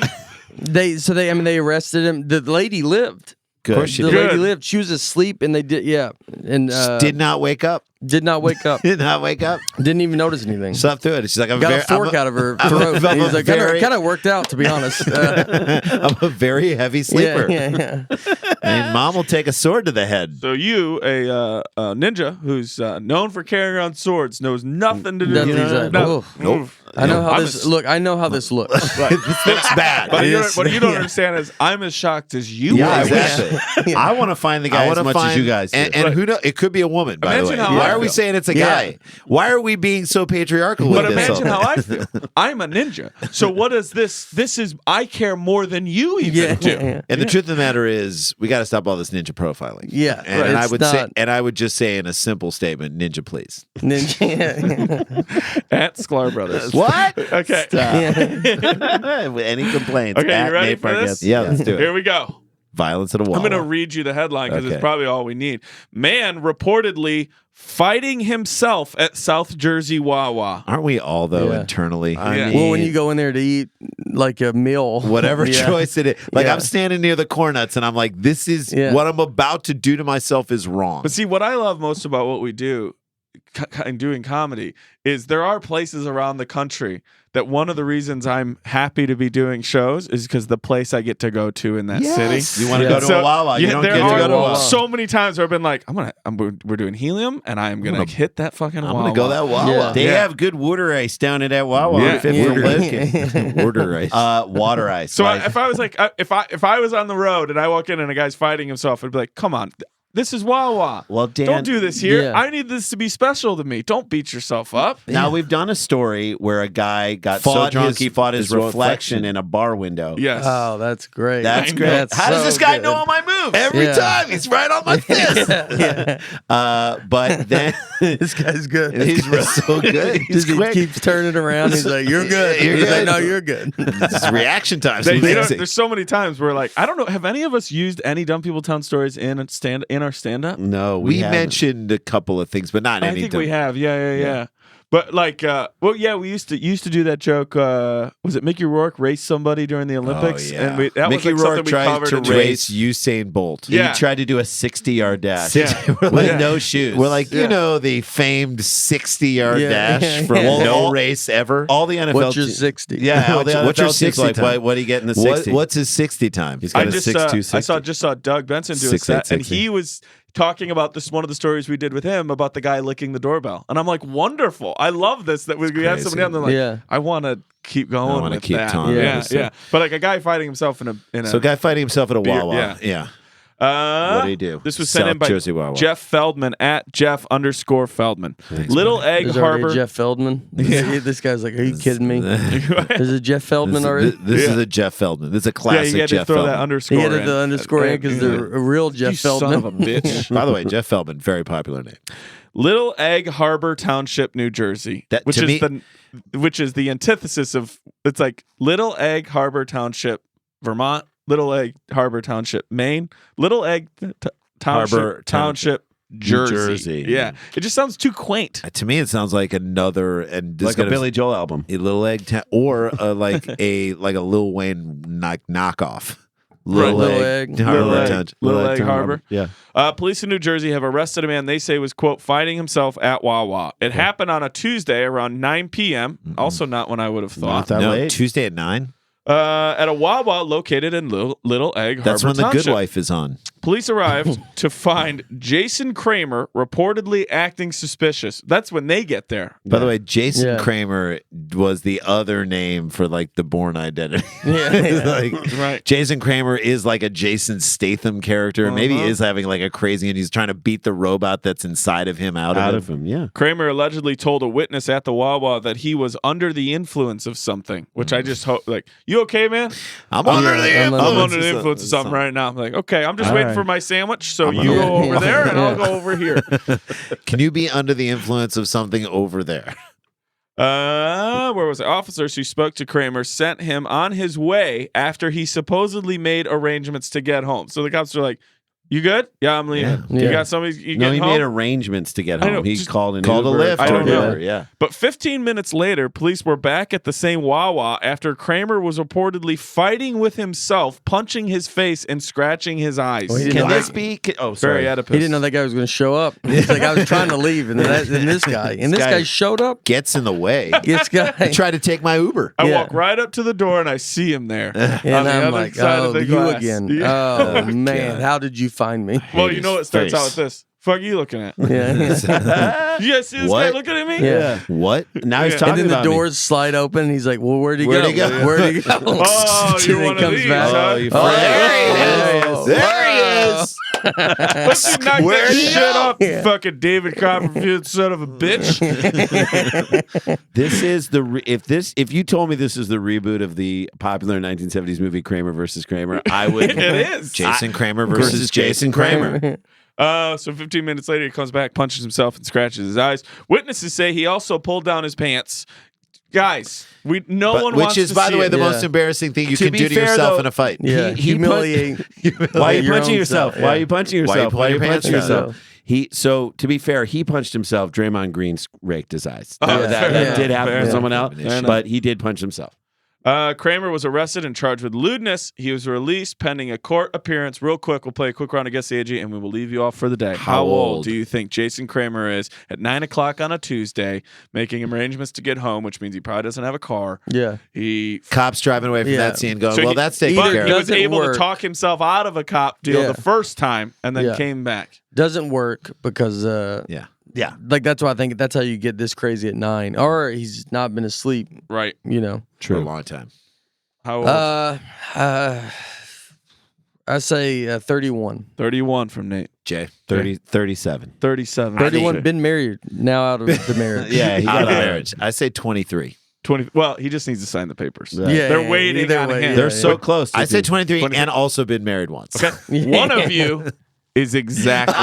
they they arrested him. The lady lived. Good. Of course, the did. lady Good. lived. She was asleep, and they did. Yeah, and Did not wake up. did not wake up. Did not wake up. Didn't even notice anything. Slept through it. She's like, Got a fork out of her throat. I'm He's a like, very- kind of worked out, to be honest. I'm a very heavy sleeper. Yeah. I mean, mom will take a sword to the head. So you, a ninja who's known for carrying around swords, knows nothing to do. Nope. I know how this look. I know how this looks. This looks bad. But what you don't understand is I'm as shocked as you Yeah, are. exactly. I want to find the guy as much as you guys do. And who knows? It could be a woman, by the way. Imagine how Why I are we feel. saying it's a guy? Why are we being so patriarchal But with this? imagine how I feel. I'm a ninja. So what is this? This is I care more than you even do. And the truth of the matter is, we got to stop all this ninja profiling. Yeah, and I it's would not- say, and I would just say in a simple statement, ninja, please. At Sklar Brothers. What? Okay. Any complaints? Okay, at you ready Nate for this? Bargatze. Yeah, let's do it. Here we go. Violence at a wall. I'm going to read you the headline because Okay. it's probably all we need. Man reportedly fighting himself at South Jersey Wawa. Aren't we all though Yeah. internally? Yeah. Well, when you go in there to eat like a meal, Whatever yeah. choice it is. Like Yeah. I'm standing near the corn nuts and I'm like, this is Yeah. what I'm about to do to myself is wrong. But see, what I love most about what we do in doing comedy is there are places around the country that one of the reasons I'm happy to be doing shows is because the place I get to go to in that city. You want to go to a Wawa? You don't there get to are go to a Wawa. so many times where I've been like, we're doing helium, and I'm gonna hit that fucking I'm Wawa. gonna go that Wawa. Yeah. They Yeah. have good water ice down at that Wawa Yeah. on Fifth and Lincoln. Order ice. Water ice. So like- if I was like, if I was on the road and I walk in and a guy's fighting himself, I'd be like, come on. This is Wawa. Well, Dan- don't do this here. Yeah. I need this to be special to me. Don't beat yourself up. Now we've done a story where a guy got so Fought drunk his- he fought his his reflection in a bar window. Yes. Oh, that's great. That's great. That's How does so this guy good. know all my moves? Every Yeah. time he's right on my fist. But then This guy's good. He's so good. He's Just he quick. keeps turning around. He's like, "You're good." You're He's like, good. "No, you're good." It's reaction time. There's so many times where like I don't know. Have any of us used any dumb people telling stories in our stand up? no, we haven't. mentioned a couple of things, but not I any. think we have. Yeah. But like, we used to do that joke. Was it Mickey Rourke raced somebody during the Olympics? Oh, yeah. And that Mickey was like Rourke something we tried covered to in- race Usain Bolt. Yeah. He tried to do a 60-yard dash Yeah. with Yeah. no shoes. We're like, Yeah. you know, the famed 60-yard Yeah. dash from Yeah. no race ever. all the NFL. What's your te- 60? Yeah, all the What's your NFL teams 60 like, time? what do you get in the 60? What's his 60 time? He's got I a just 6'2", saw Doug Benson do a 6'8", set, and 60. he was talking about this one of the stories we did with him about the guy licking the doorbell, and I'm like, wonderful! I love this that we have crazy. somebody on there like, Yeah. I want to keep going. I wanna with keep that. taunting Yeah, this. yeah. But like a guy fighting himself in a So, guy fighting himself at a Beer- Wawa. yeah. Yeah. What did he do? This was sent South in by Jersey Wawa. Jeff Feldman at Jeff_Feldman. Little Egg There's already Harbor. Jeff Feldman. This guy's like, "Are you kidding me?" There's a Jeff Feldman already. This is a Jeff Feldman. This is a Yeah, classic you had to Jeff throw Feldman. that underscore. He added in. the underscore in because they're a real Jeff You Feldman. son of a bitch. By the way, Jeff Feldman, very popular name. Little Egg Harbor Township, New Jersey, That- which to is me- which is the antithesis of it's like Little Egg Harbor Township, Vermont, Little Egg Harbor Township, Maine, Little Egg Township, Harbor Township, Jersey. Jersey. Yeah, it just sounds too quaint. To me, it sounds like another and this like a Billy Joel album. a Little Egg or like a Lil Wayne knockoff. Little Egg. Harbor Little Egg. Township. Little Egg Harbor. Yeah. Police in New Jersey have arrested a man they say was, quote, fighting himself at Wawa. It happened on a Tuesday around 9 p.m. Also not when I would have Not thought. that No, late. Tuesday at 9. At a Wawa located in Little Egg Harbor That's when the Township. Good Wife is on. Police arrived to find Jason Kramer reportedly acting suspicious. That's when they get there. By the way, Jason Yeah. Kramer was the other name for like the Bourne Identity. Yeah. Like, Right. Jason Kramer is like a Jason Statham character. Maybe he is having like a crazy, and he's trying to beat the robot that's inside of him out Out of of him, yeah. Kramer allegedly told a witness at the Wawa that he was under the influence of something, which I just hope, like, you okay, man? I'm under the I'm influence. I'm under the influence of something right now. I'm like, okay, I'm just waiting right. for my sandwich, so I'm you gonna- go over Yeah. there and I'll Yeah. go over here. Can you be under the influence of something over there? Where was it? Officers who spoke to Kramer sent him on his way after he supposedly made arrangements to get home. So the cops are like, You good? Yeah, I'm leaving. Yeah. You got somebody? You No, getting he home? made arrangements to get I know, home. He just called a Called a Uber. lift. I don't or know. whatever, yeah. But 15 minutes later, police were back at the same Wawa after Kramer was reportedly fighting with himself, punching his face and scratching his eyes. Well, he didn't Can know this be? Oh, Very sorry. Oedipus. He didn't know that guy was going to show up. He's like, I was trying to leave, and this guy showed up. Gets in the way. This guy. Tried to take my Uber. I Yeah. walk right up to the door and I see him there. And on the I'm other like, side of oh, the you glass. again. Yeah. Oh, man. How did you find me? Well, hate you know his what starts out face. with this. Fuck you looking at. Yeah. You guys see this What? guy looking at me? Yeah. What? Now he's Yeah. talking And then the about me. doors slide open. And he's like, well, where'd he Where'd go? he go? Where'd he go? Oh, And you're then one of comes these, back. huh? Oh, you Oh, there he oh, is. There he is. Let's you knock Where'd that he shit go? up, you fucking David Copperfield son of a bitch. This is if you told me this is the reboot of the popular 1970s movie Kramer versus Kramer, I would. It is. Jason Kramer versus Jason Kramer. So 15 minutes later, he comes back, punches himself, and scratches his eyes. Witnesses say he also pulled down his pants. Guys, no one wants Which is, to by see the way, it. the Yeah. most embarrassing thing you To can be do to fair, yourself though, in a fight. Yeah. He Humiliate. Why are you your punching own yourself? self, Why are yeah. you punching Why yourself? you Why are you pulling your punching pants down? yourself? So to be fair, he punched himself. Draymond Green raked his eyes. Oh, That, fair that enough. did happen Fair to enough. someone else, Fair enough. but he did punch himself. Kramer was arrested and charged with lewdness. He was released pending a court appearance. Real quick, we'll play a quick round of Guess the AG, and we will leave you off for the day. How old do you think Jason Kramer is at 9 o'clock on a Tuesday, making arrangements to get home, which means he probably doesn't have a car. Yeah. Cops driving away from Yeah. that scene going, So well, he- that's taken But care he of. was Doesn't able work. to talk himself out of a cop deal Yeah. the first time and then Yeah. came back. Doesn't work because, Yeah. like, that's why I think that's how you get this crazy at 9. Or he's not been asleep, Right. you know. For a long time. How old? I say 31. 31 from Nate. Jay. 37. 37. 31, been married, now out of the marriage. Yeah, he Out got of out. marriage. I say 23. 20. Well, he just needs to sign the papers. Yeah. They're waiting either on way, him. They're yeah, so yeah. close. I say 23. 23 and also been married once. Okay. Yeah. One of you is exactly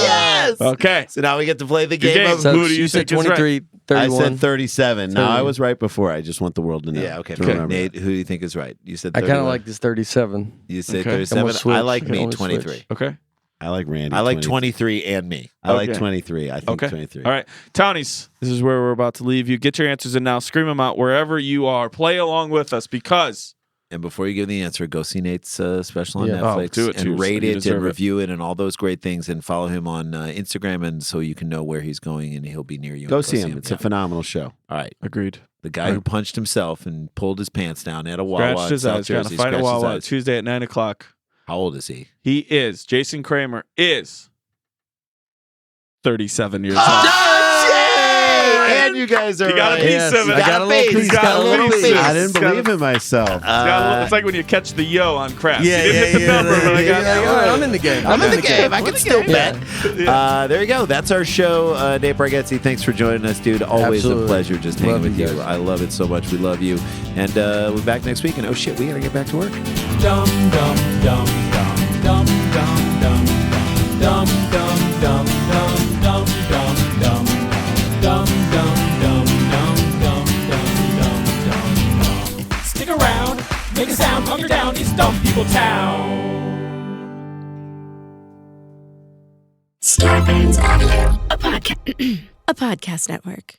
yes! Okay. So now we get to play the Your game game. of So Who do you you said think is right? 23, I 31. said 37. Now, I 31. was right before. I just want the world to know. Yeah, okay. To remember Nate, that. who do you think is right? You said I 31. kind of like this 37. You say Okay. 37. I'm gonna switch. I like I'm me, gonna 23. switch. Okay. I like Randy. I like 23 and me. I like Okay. 23. I think Okay. 23. All right. Townies, this is where we're about to leave you. Get your answers in now. Scream them out wherever you are. Play along with us because And before you give the answer, go see Nate's special on Yeah. Netflix Oh, do it too, and so rate you it deserve and it. review it and all those great things and follow him on Instagram and so you can know where he's going and he'll be near you. Go And see him. It's Yeah. a phenomenal show. All right. agreed. The guy who punched himself and pulled his pants down at a Wawa Scratched in his South eyes. Got to Jersey. fight a Scratched his Wawa eyes. Tuesday at 9 o'clock. How old is he? He is. Jason Kramer is 37 years old. And you guys are You got a right. piece Yes, of it. I got a little piece. Got a little piece. I didn't It's got believe a- in myself. It's like when you catch the yo on craps. Yeah, you didn't hit the number, but I got yeah, the all right, I'm in the game. I'm in the game. I I'm can in the still game. bet. There you go. That's our show. Nate Bargatze, thanks for joining us, dude. Always Absolutely. a pleasure just hanging Love with you you. guys. I love it so much. We love you. And we'll be back next week. And oh shit, we got to get back to work. Dum dum dum dum dum dum dum dum dum dum dum dum dum dum dum dum dum dum dum dum. Stick around, make a sound, hunker down. It's Dumb People Town. Starburns Audio. A podcast network.